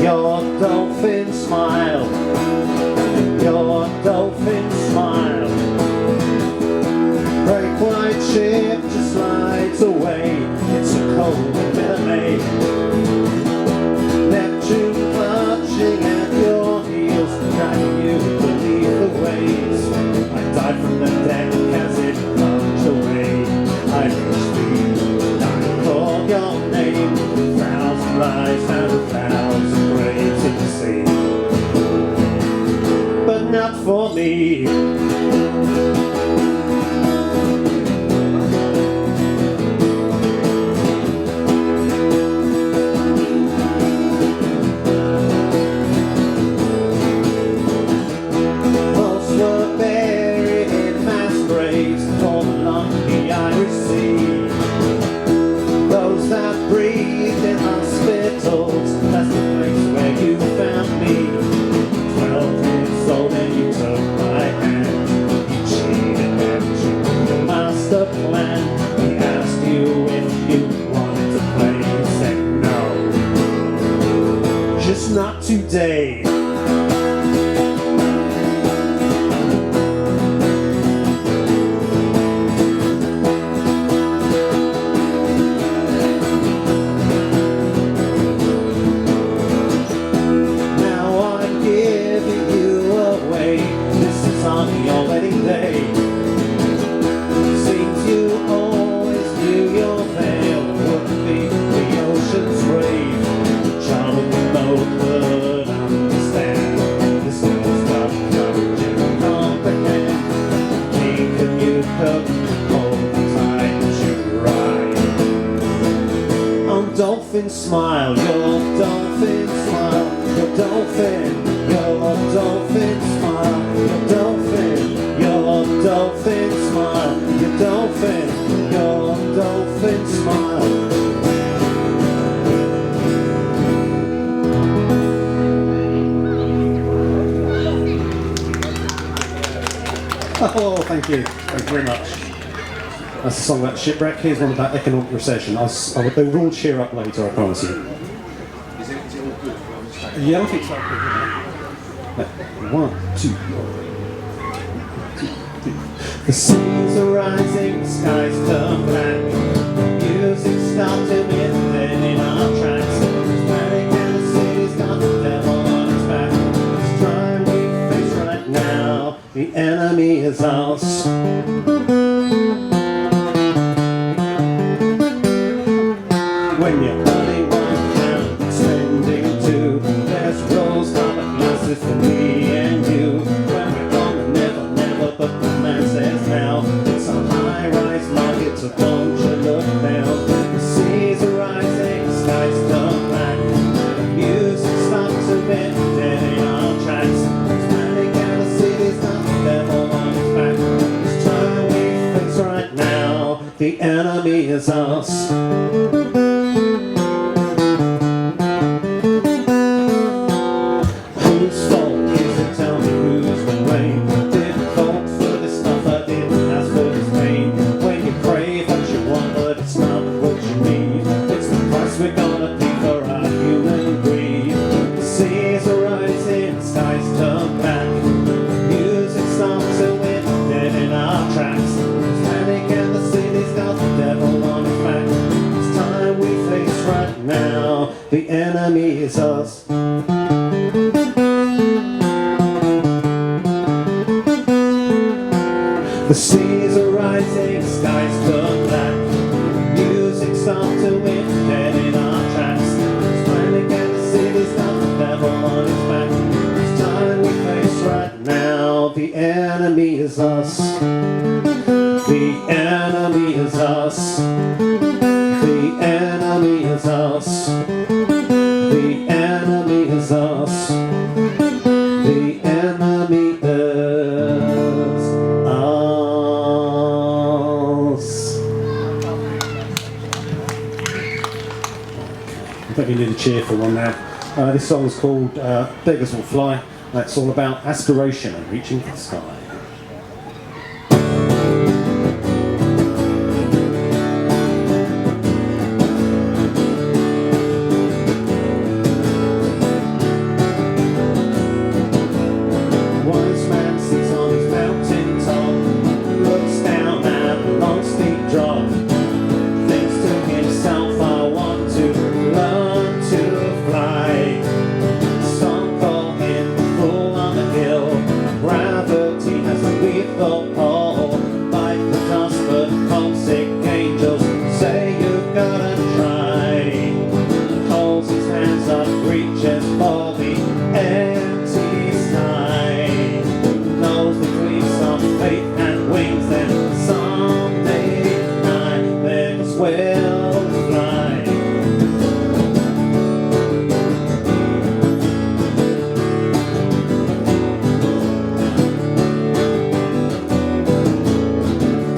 Your dolphin smile, your dolphin smile. Break white ship just slides away. It's a cold bitter May. Neptune clutching at your heels, dragging you beneath the waves. I dive from the deck as it plunged away. I reach for you, I call your name. 1,000 lives and 1,000 graves in the sea, but not for me. Most were buried in mass graves all along the Irish Sea. Those that breathed in hospitals, that's the place where you found me. 12 years old and you took my hand. You cheated and you the master plan. He asked you if you wanted to play. You said no, just not today. On your wedding day, seems you always knew your veil would be the ocean's rave. The charm of the boat would understand. This girl's got courage and comprehend. Think of you could hold the tide as you ride. On Dolphin Smile, your dolphin smile, your dolphin, your dolphin smile, your dolphin, your dolphin smile, your dolphin, your dolphin smile. Oh, thank you. Thank you very much. That's a song about shipwreck. Here's one about economic recession. They will all cheer up later, I promise you. Is it all good? Yeah, I think so. 1, 2, 3. The seas are rising, the skies turn black. Music stopped to midnight in our tracks. It's panic and the city's got the devil on its back. This time we face right now, the enemy is us. When you're earning 1 pound, spending 2, there's rose colored glasses for me and you. When we're gonna never, but the man says now, it's a high-rise market, so don't you look down. The seas are rising, the skies turn black. The music stops to bend, dead in our tracks. It's panic and the city's got the devil on its back. This time we face right now, the enemy is us. The enemy is us. The seas are rising, skies turn black. Music starts to win, dead in our tracks. It's panic and the city's got the devil on its back. It's time we face right now. The enemy is us. The enemy is us. The enemy is us. The enemy is us. The enemy is us. I think we need a cheerful one now. This song's called Beggars Will Fly. That's all about aspiration and reaching for the sky. Wise man sits on his mountain top, looks down at the long steep drop, thinks to himself, I want to learn to fly. Some call him the fool on the hill, gravity has a lethal pull, like the dust but homesick angels say you've gotta try. Holds his hands up, reaches for the empty sky, knows the gleams of faith and wings, then someday night beggars will fly.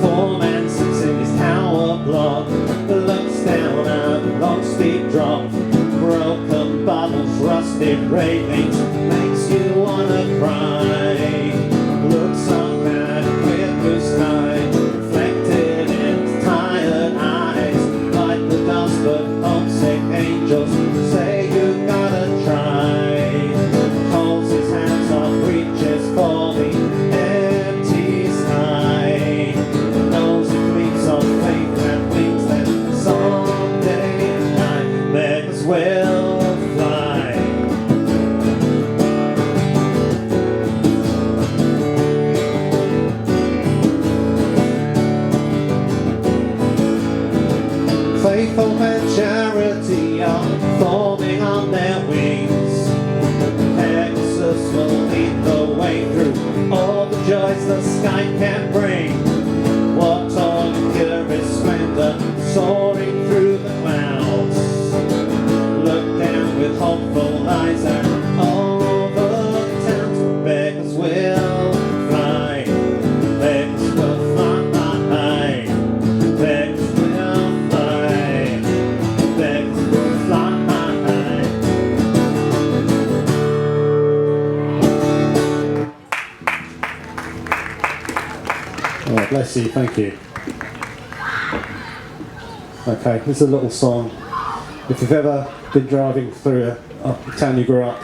Poor man sits in his tower block, looks down at the long steep drop, broken bottles, rusted railings, makes you wanna cry. Looks up at a clear blue sky, reflected in his tired eyes, like the dust but homesick angels say you gotta try. Holds his hands up, reaches for the empty sky, knows the gleams of faith and wings, then someday night beggars will fly. Faith, hope and charity are forming on their wings. Pegasus will lead the way through all the joys the sky can bring. What all the purest splendor soaring through the clouds. Look down with hopeful eyes and all the towns. Beggars will fly. Beggars will fly. Beggars will fly. Beggars will fly. Oh, bless you, thank you. Okay, this is a little song. If you've ever been driving through a town you grew up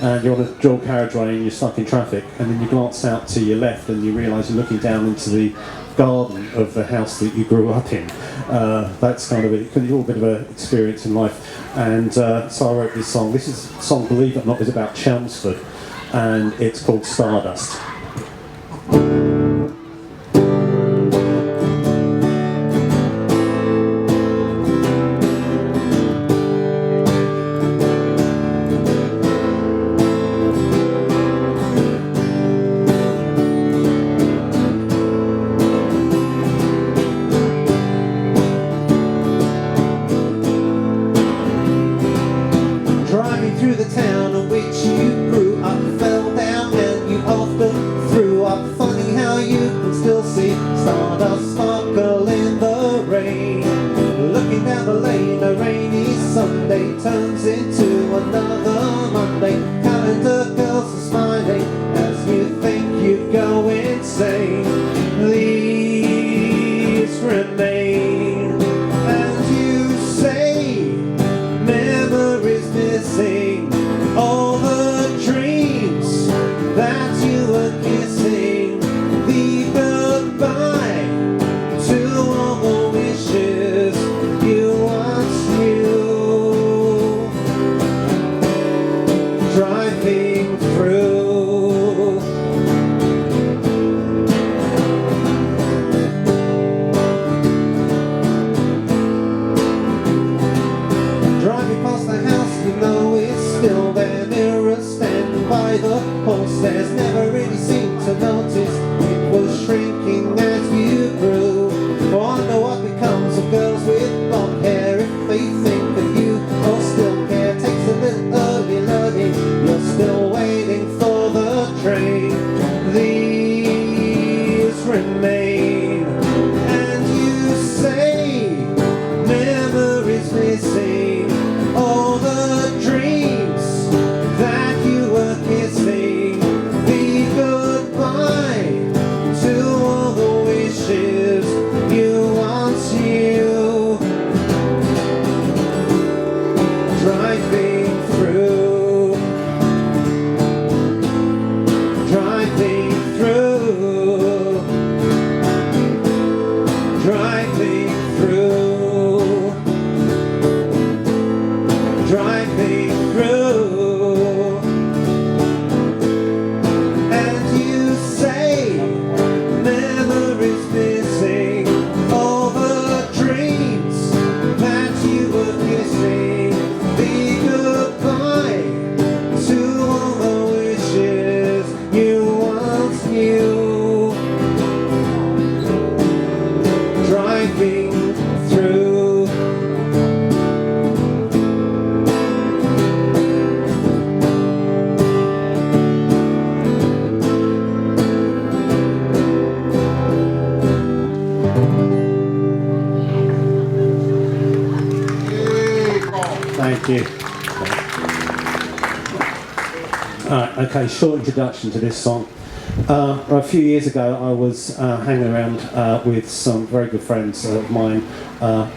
and you're on a dual carriageway and you're stuck in traffic, and then you glance out to your left and you realise you're looking down into the garden of the house that you grew up in. That's kind of a little bit of an experience in life. And so I wrote this song. This is a song, believe it or not, is about Chelmsford, and it's called Stardust. Driving through the town in which you grew up, fell down and you often threw up. Funny how you can still see stardust sparkle in the rain. Looking down the lane, a rainy Sunday turns into another Monday. Calendar girls are smiling as you think you'd go insane. These remain, and you say memories missing, all the dreams that you were kissing, the goodbye to all the wishes you once knew. Driving through driving past the house, you know it's still there. Mirrors stand by the whole stairs. Never really seemed to notice it was shrinking as you grew. Wonder what becomes of girls with blonde hair if they think that you or still care. Takes a little early learning, you're still waiting for the train. These remain, and you say memories missing, all the dreams Thank you. Alright, okay, short introduction to this song. A few years ago I was hanging around with some very good friends of mine,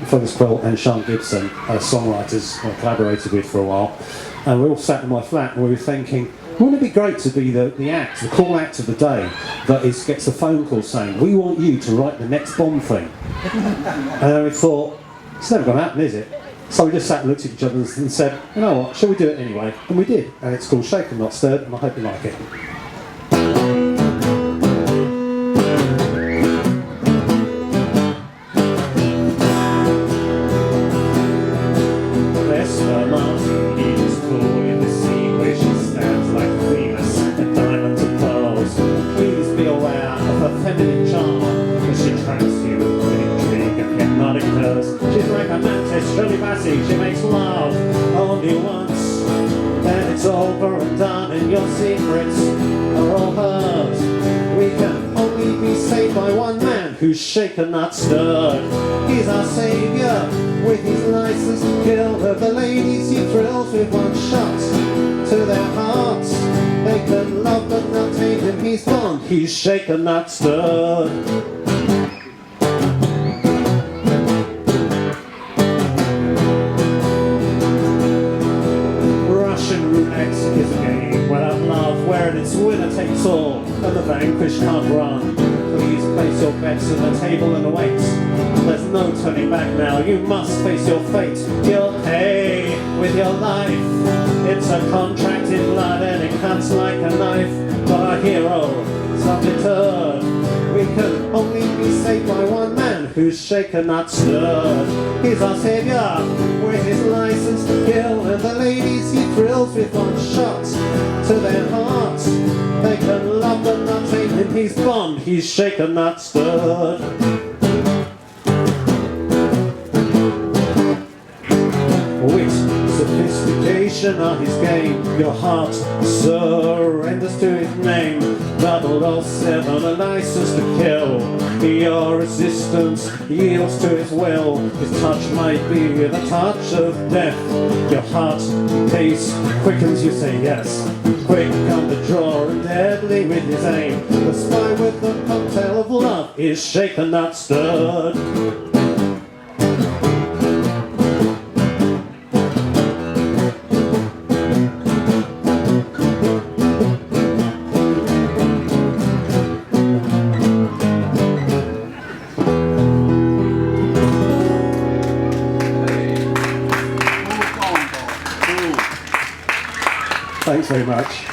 Phyllis Quill and Sean Gibson, songwriters I collaborated with for a while. And we all sat in my flat and we were thinking, wouldn't it be great to be the act, the cool act of the day that gets a phone call saying, we want you to write the next Bond thing. And then we thought, it's never going to happen, is it? So we just sat and looked at each other and said, you know what, shall we do it anyway? And we did. And it's called Shaken Not Stirred, and I hope you like it. She makes love only once, then it's over and done, and your secrets are all hers. We can only be saved by one man who's shaken, not stirred. He's our saviour with his license to kill. Of the ladies he thrills with one shot to their hearts. They can love but not tame him. He's Bond. He's shaken, not stirred. Is a game without love, where it's winner takes all and the vanquished can't run. Please place your bets on the table and await. There's no turning back now, you must face your fate. You'll pay with your life. It's a contract in blood and it cuts like a knife. But our hero is undeterred. We can only be saved by one man who's shaken, not stirred. He's our saviour with his license to kill. And the ladies he thrills with one shot to their hearts. They can love but not tame him. He's Bond. He's shaken, not stirred. Wit, sophistication are his game. Your heart surrenders to his name. 007, a license to kill. Your resistance yields to his will. His touch might be the touch of death. Your heart pace quickens, you say yes. Quick come the draw and deadly with his aim. The spy with the cocktail of love is shaken, not stirred. Thanks very much.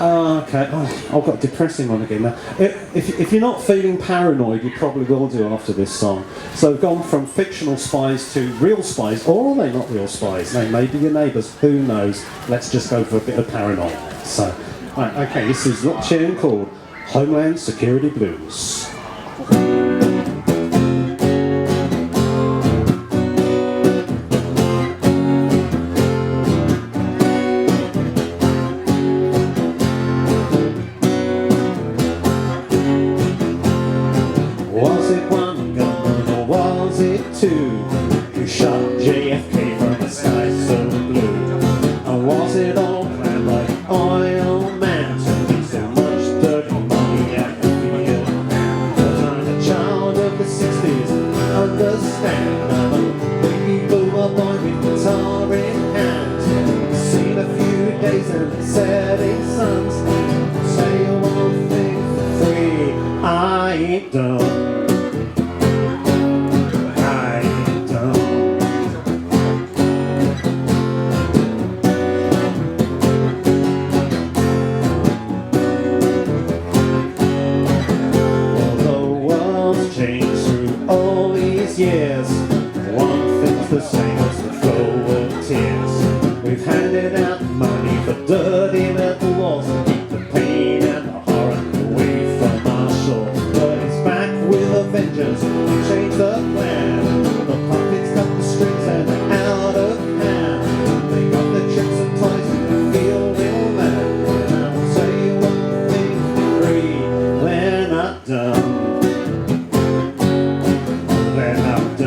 Okay, I've got a depressing one again now. If you're not feeling paranoid, you probably will do after this song. So we've gone from fictional spies to real spies, or are they not real spies? They may be your neighbours, who knows? Let's just go for a bit of paranoia. So, right, okay, this is a little tune called Homeland Security Blues. Was it one gun or was it two who shot JFK from the sky so blue? And was it all planned by oil man to be so much dirty money at the field? But I'm a child of the 60s, understand. I'm a baby boomer boy with guitar in hand. Seen a few days and setting suns. Say you want things for free, I ain't done. Years, one thing's the same as the flow of tears. We've handed out money for dirty metal walls to keep the pain and the horror away from our shore. But it's back with a vengeance, we changed the plan. The puppets cut the strings and they're out of hand. They got the tricks and toys and they feel real mad. And I'll tell you one thing for free, we're not done. We're not done.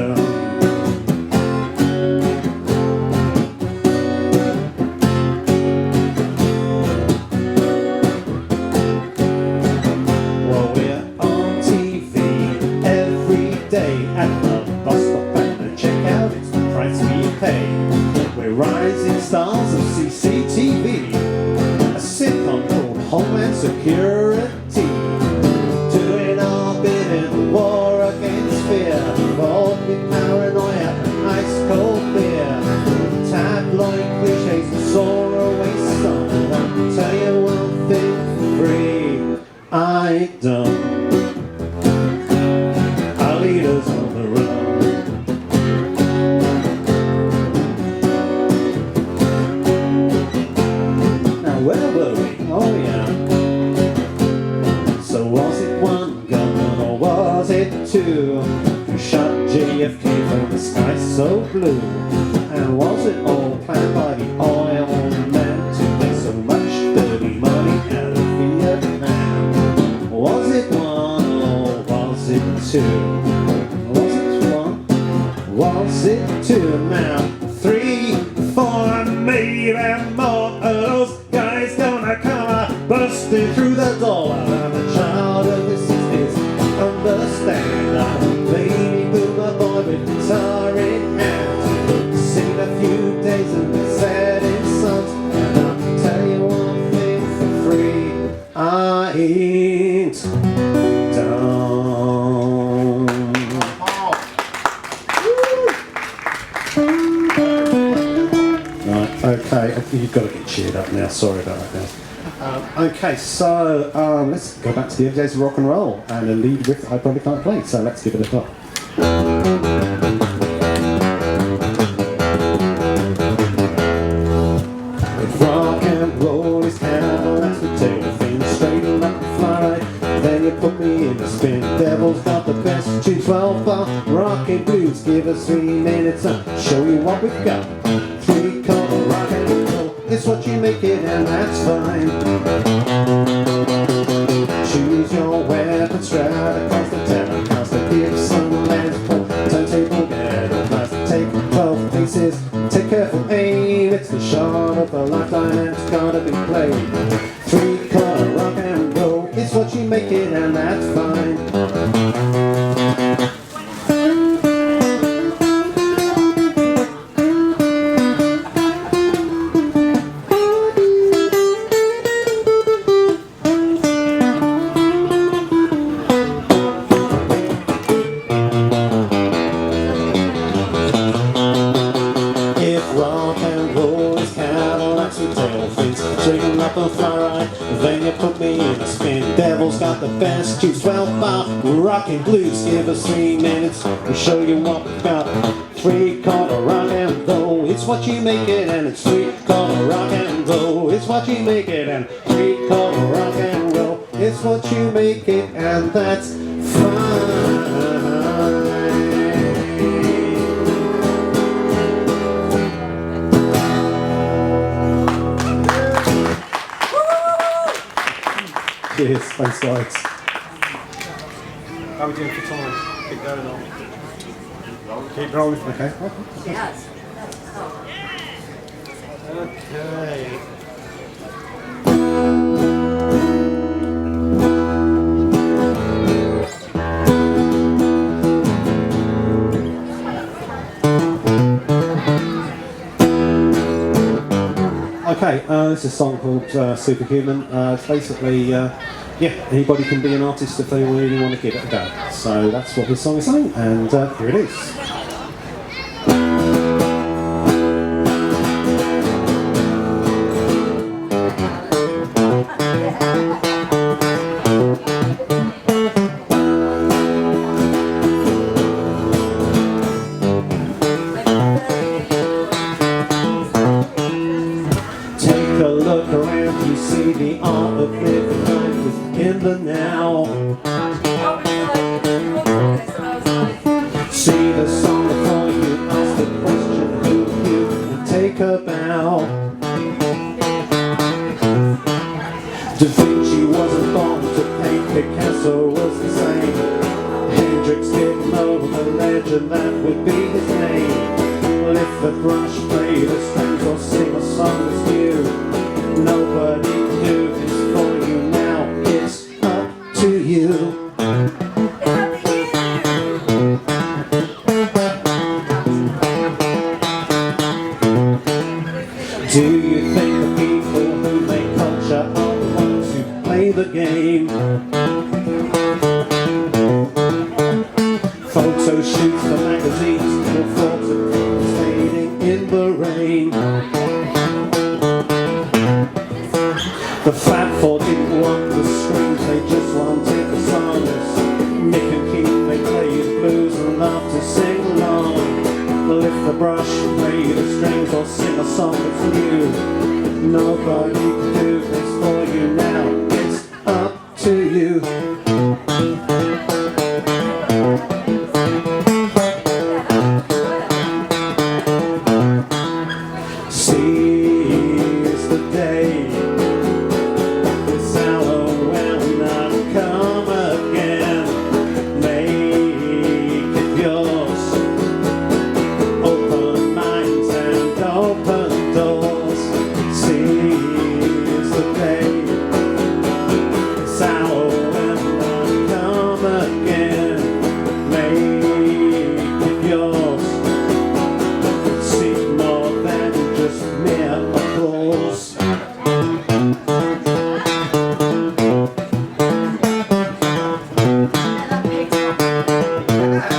We're rising stars of CCTV, a sitcom called Homeland Security, doing our bit in the war against fear, involved with paranoia and ice cold beer, tabloid cliches and soaraway stuff. And I'll tell you one thing for free, I don't. Our leaders on the run. Where were we? Oh yeah. So was it one gun or was it two who shot JFK from the sky so blue? And was it all planned by the oil man to get so much dirty money out of Vietnam? Was it one or was it two? Was it one? Was it two? Now 3, 4, maybe more of those guys gonna come busting through the door. I'm a child of the 60s, understand. I'm a baby boomer boy with guitar in hand, seen a few days and been set in songs. And I'll tell you one thing for free, I ain't done. Right, okay, you've got to get cheered up now, sorry about that guys. Okay, so let's go back to the early days of rock and roll, and a lead riff I probably can't play, so let's give it a go. If rock and roll is Cadillacs, we take the thing straight up and fly. Then you put me in the spin. Devil's got the best tunes, 12 bar rock and blues. Give us 3 minutes and show you what we've got. 3-color rock and roll, it's what you make it, and that's fine. Choose your weapon, straight across the Telecaster, Gibson, Les Paul, turntable, ghetto blast. Take 12 pieces, take careful aim. It's the shot of a lifetime and it's gotta be played. 3-color rock and roll, it's what you make it, and that's fine. Then you put me in a spin. Devil's got the best juice, 12 bar rock and blues. Give us 3 minutes, we'll show you what we've got. 3-color rock and roll, it's what you make it, and it's 3-color rock and roll, it's what you make it, and 3-color rock and roll, it's what you make it, and that's fine. Cheers, thanks guys. How are we doing for time? Keep going on. Keep rolling, okay. Yes. Okay. Okay, this is a song called Superhuman. It's basically, yeah, anybody can be an artist if they really want to give it a go. So that's what this song is saying, and here it is. Look around, you see the art of living life is in the now. See the song before you ask the question who you and take a bow. Da Vinci wasn't born to paint, Picasso was the same. Hendrix didn't know the legend that would be his name. Lift the brush, play the strings, or sing a song that's new. Nobody can do this for you now, it's up to you. Do you think the people who make culture are the ones who play the game? Photo shoots for magazines or thoughts of people fading in the rain. The Fab Four didn't want the screams, they just wanted the songs. Mick and Keith, they play you the blues and love to sing along. Lift the brush, play the strings, or sing a song that's new. Nobody can do this for you now, it's up to you. Seize the day, this hour will not come again. Make it yours. Open minds and open doors. Seize the day, this hour will not come again. Make it yours. Seek more than just mere applause.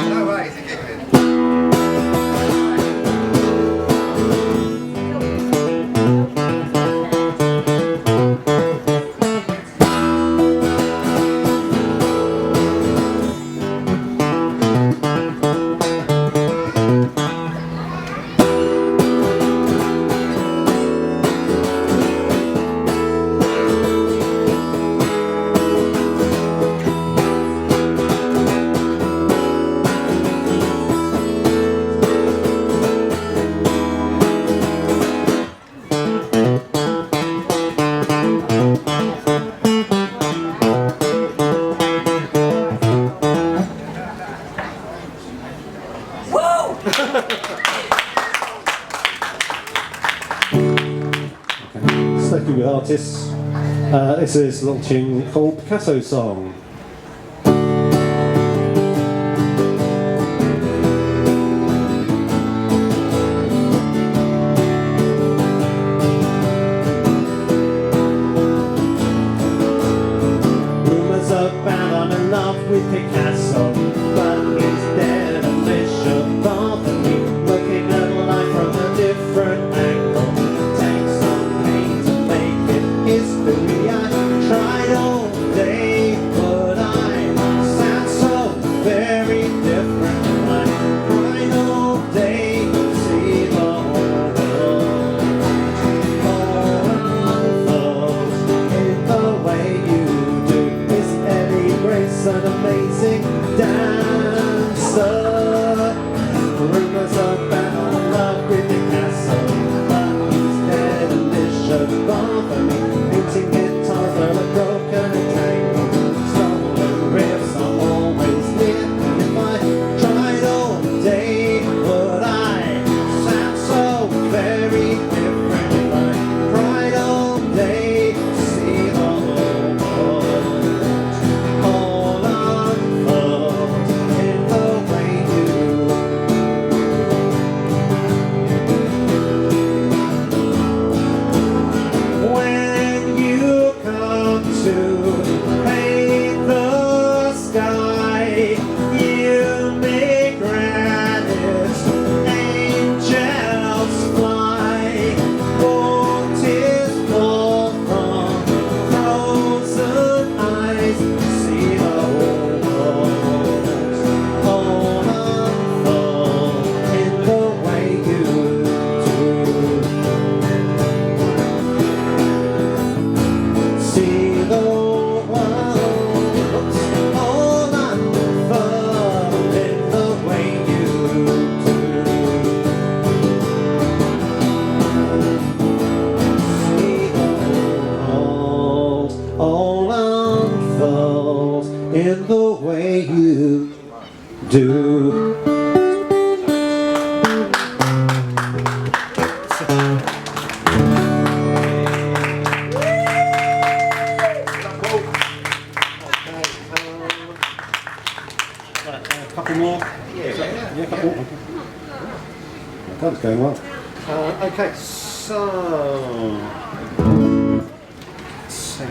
No way, is it giggling? Sticking with artists, this is a little tune called Picasso Song. Rumors about I'm in love with Picasso, but he's dead and this should bother me. Looking at life from a different angle, takes some pain to make it history. I tried all day, but I sound so very different. I cried all day, see the whole world unfolds in the way you do. Is Eddie Grace an amazing dancer? Rumors about love with Picasso, but he's dead and this should bother me. Painting guitars that are broken and tangled, stolen riffs are always near. And if I tried all day, would I sound so very different? If I cried all day, see the whole world all unfold in the way you. When you come to paint the sky, you make granite angels fly. What is born from frozen eyes, see the whole world all unfold in the way you do. See the world all unfold in the way you do. See the world all unfold in the way you do. A couple more? Yeah, a couple. That's going well. Okay, So, let's see.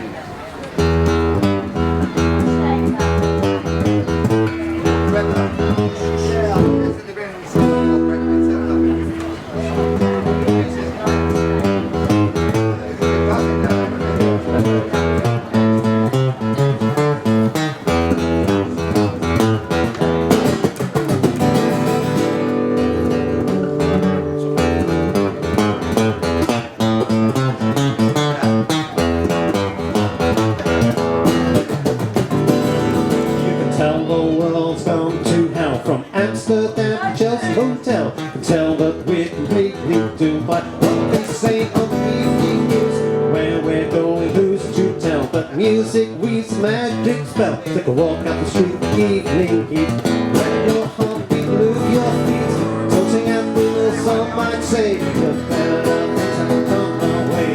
Tell the world's gone to hell, from Amsterdam to Chelsea Hotel. And tell that we're completely doomed by what they say on the evening news. Where we're going, who's to tell? But music weaves a magic spell. Take a walk out the street, evening heat. Let your heartbeat move your feet. Tilting at the wheel, some might say. The better things come our way.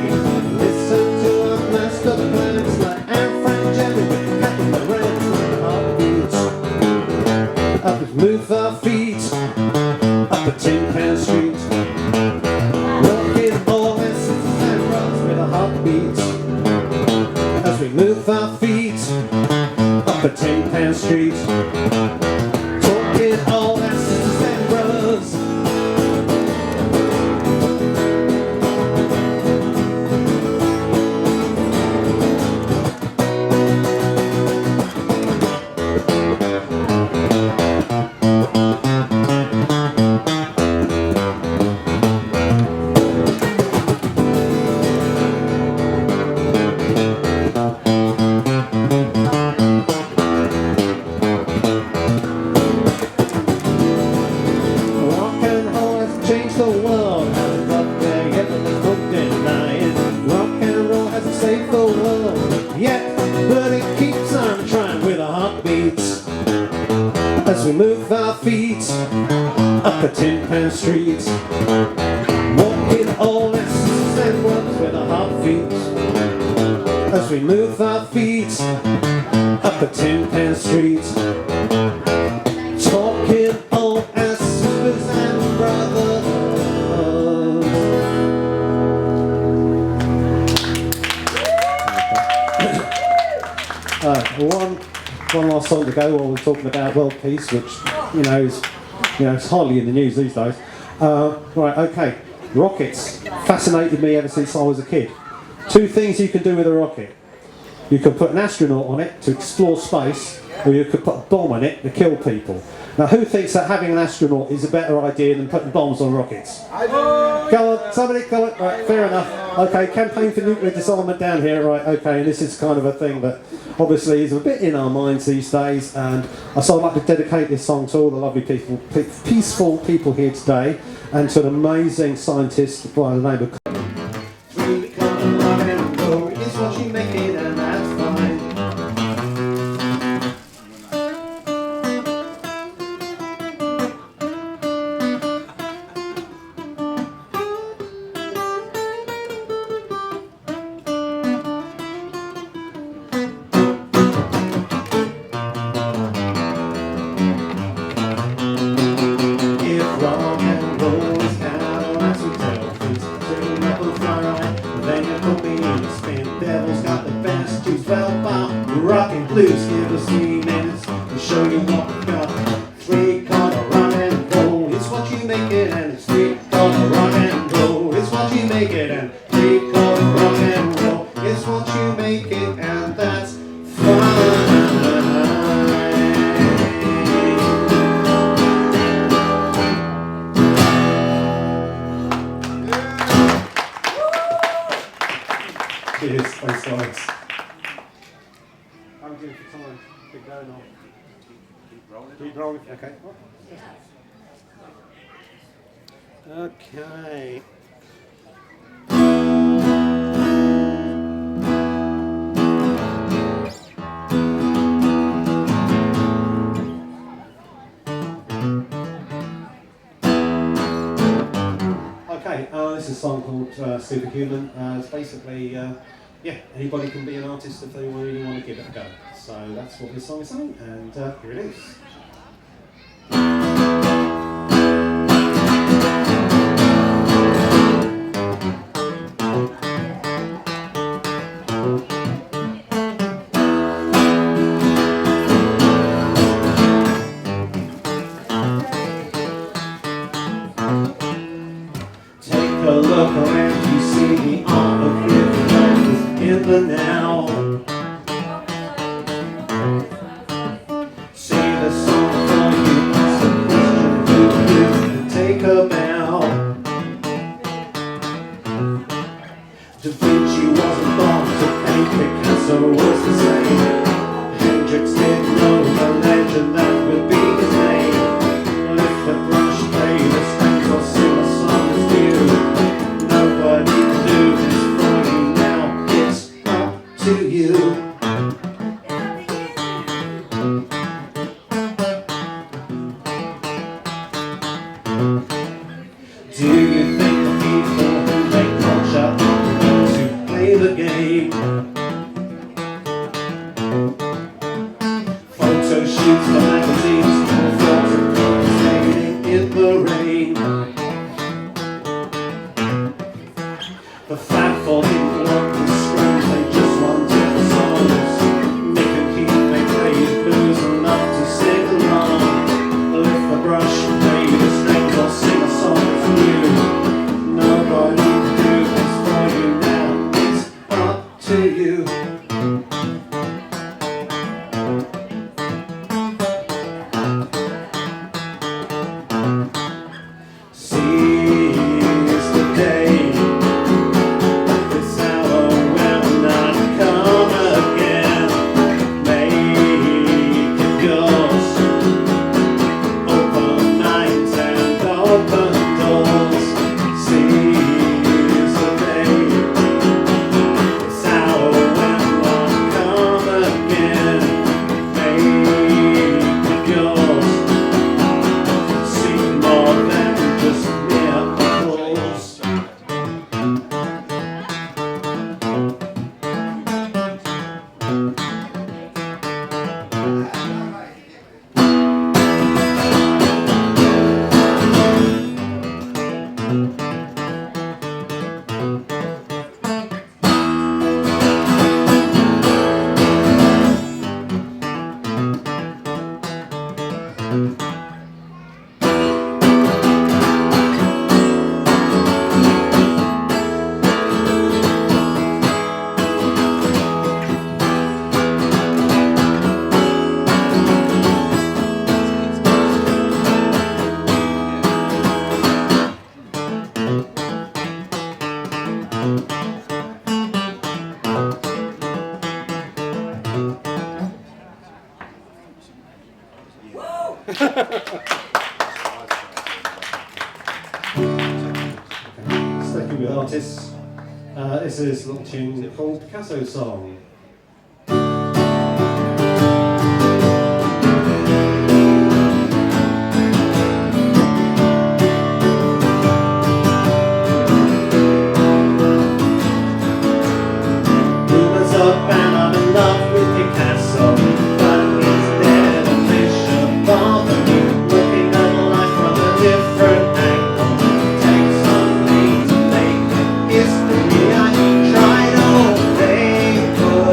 Listen to our master plans like Saffron, Jerry, with Captain Moran. Up and move our feet up a tin-pan street, walking all essence and runs with a heartbeat. As we move our feet up a tin-pan street, talking all essence and runs. As we move our feet up a tin-pan street, walking all essence and runs with a heartbeat. As we move our feet up a tin-pan street, talking all as sisters and brothers. One last song to go while we're talking about world peace, which is it's hardly in the news these days. Right, okay. Rockets fascinated me ever since I was a kid. Two things you can do with a rocket: you can put an astronaut on it to explore space, or you could put a bomb on it to kill people. Now, who thinks that having an astronaut is a better idea than putting bombs on rockets? I do. Go on, somebody, go on. Right, fair enough. Okay, campaign for nuclear disarmament down here. Right, okay, and this is kind of a thing that obviously is a bit in our minds these days. And so I'd like to dedicate this song to all the lovely people, peaceful people here today, and to an amazing scientist by the name of. We come along and go, it's what you make it, and that's fine. Blues, give us 3 minutes to show you what we've got. 3-corner rock and roll, it's what you make it, and it's 3-corner rock and roll, it's what you make it, and 3-corner rock and roll, it's what you make it, and that's fine. Cheers, thanks guys. I'm doing for time. Keep going on. Keep rolling. Okay. Okay. Okay, this is a song called Superhuman. It's basically, anybody can be an artist if they really want to give it a go. So that's what this song is saying, and here it is. look around, you see the art of living life is in the now. See the song for you, ask the question, do you, and take a bow. Da Vinci wasn't born to paint, Picasso was the same. Hendrix didn't know the legend that would be his name. Lift a brush, play the strings, or sing a song as you. Nobody can do this for you now, it's up to you. Do you think the people who make culture are to play the game? Photo shoots for magazines, photos skating in the rain. The fat for hidden work and screams, they just wanted the songs. Mick and Keith, they played blues enough to sing along. Lift the brush, play the strings, or sing a song for you. Nobody can do this for you now, it's up to you. Seize the day, this hour will not come again. Make it yours, open minds and open doors. Seize the day, this hour will not come again. Make it yours, see more than just mere applause. Sticking with artists, this is a little tune called Picasso Song. Rumors up and I'm in love with Picasso, but he's dead and this should bother me. Looking at life from a different angle, take something to make it history. I tried all day, but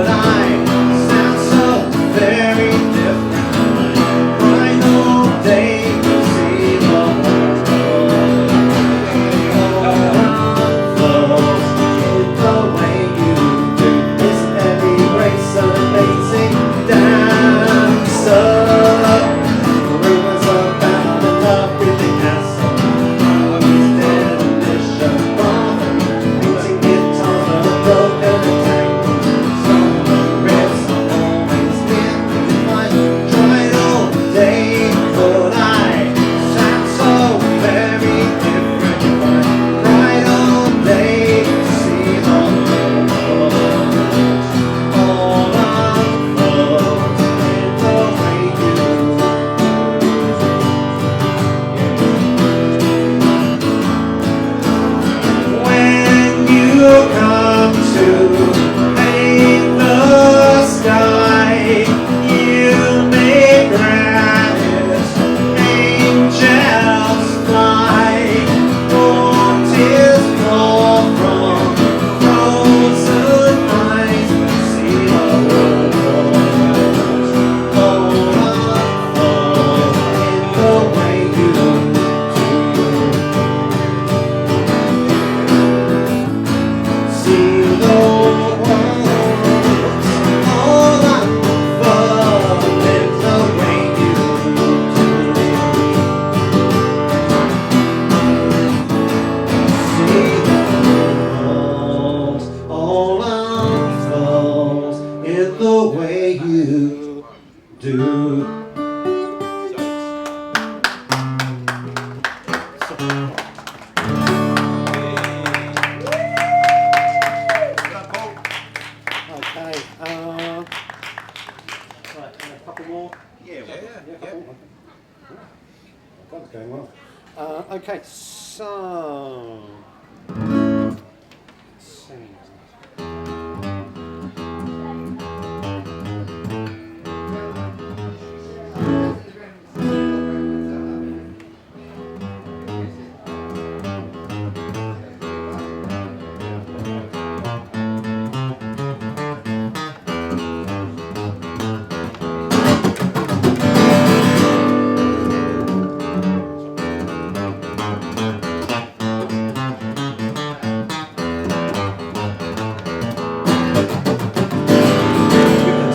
Okay, so.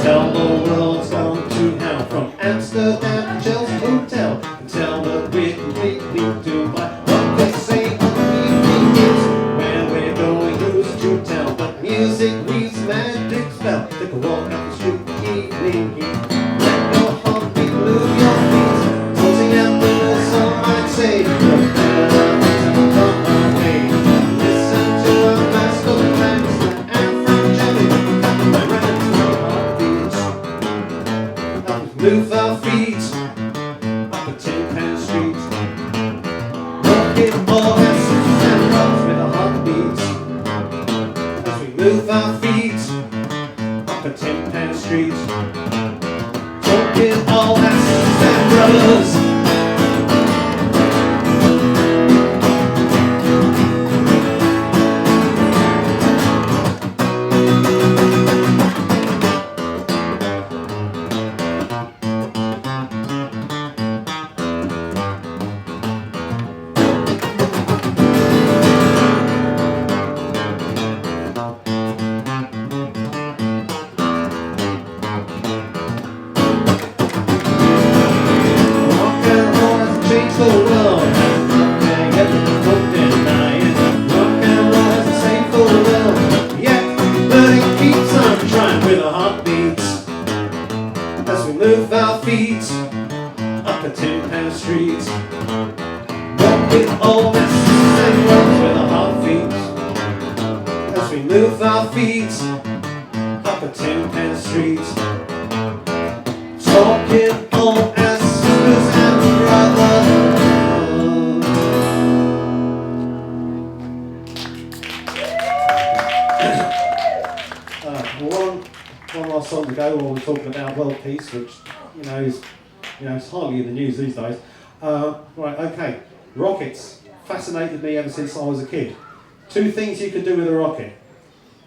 Tell the world's gone to hell from Amsterdam to Chelsea Hotel and tell that we're completely doomed by what they say on the evening news. Where we're going, who's to tell? But music leaves magic spell. Take a walk up the street, evening heat. Let your heartbeat move your feet. Tossing out with us, some might say. From away. Listen to a blast of bangs and from Jenny. Move our feet up a 10-pound street. Walking all asses and runs with a heartbeat. As we move our feet up a 10-pound street. Walking all asses and runs. Move our feet up a 10-pound street. Walk with all masses and runs with a heartbeat. As we move our feet up a 10-pound street. Talking all as sisters and brothers. One last song to go while we're talking about world peace, which is it's hardly in the news these days. Right, okay. Rockets fascinated me ever since I was a kid. Two things you can do with a rocket: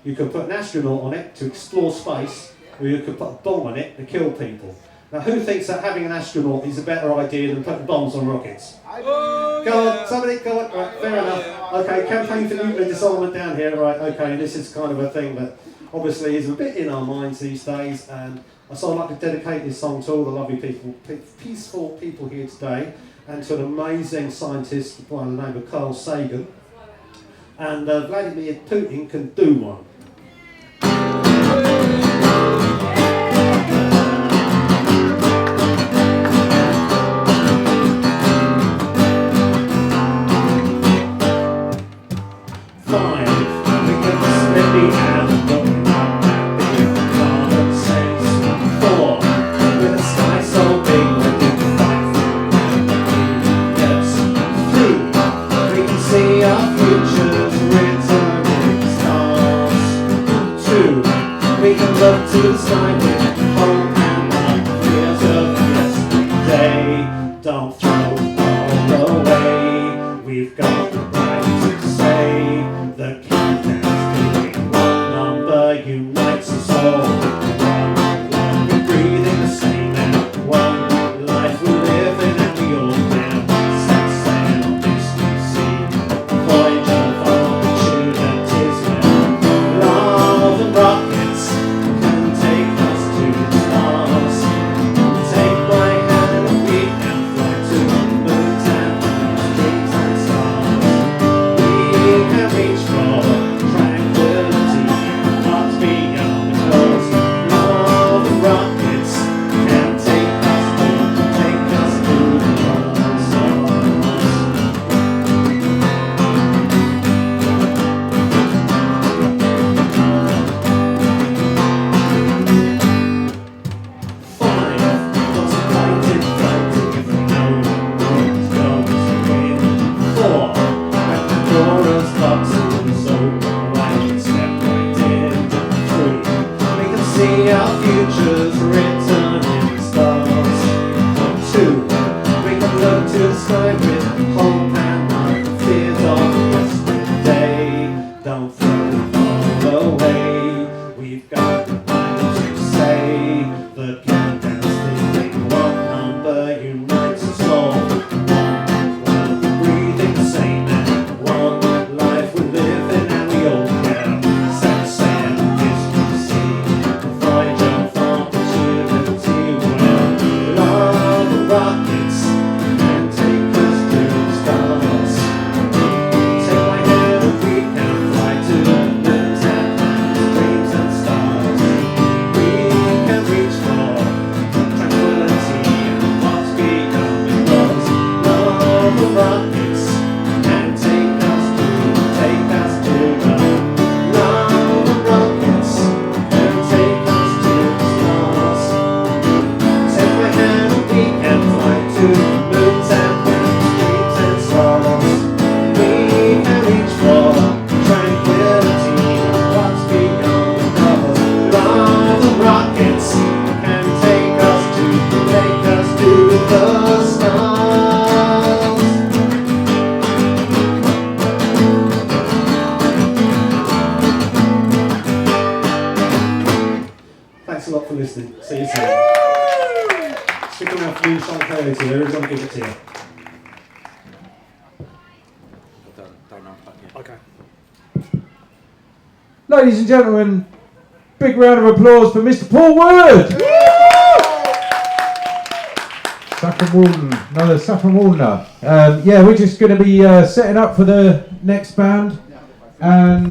you can put an astronaut on it to explore space, or you could put a bomb on it to kill people. Now, who thinks that having an astronaut is a better idea than putting bombs on rockets? Go on, somebody, go on. Right, fair enough. Okay, campaign for nuclear disarmament down here. Right, okay, this is kind of a thing that obviously is a bit in our minds these days, and so I'd like to dedicate this song to all the lovely people, peaceful people here today, and to an amazing scientist by the name of Carl Sagan. And Vladimir Putin can do one. Up to the sky with Homeland like fears of yesterday. Don't throw all away. We've got the right to say the countdown's ticking. One number unites us all. One life we're breathing the same, and one life we live in, and we all now set sail on this new sea. Voyage of opportunities where love and rockets take us to listening. See you soon. Stick around for Moonshine Coyote. Everyone's going to give it to you. Don't unplug it. Okay. Ladies and gentlemen, big round of applause for Mr. Paul Wood! Saffron Walden, another Saffron Waldener. Yeah, we're just going to be setting up for the next band. And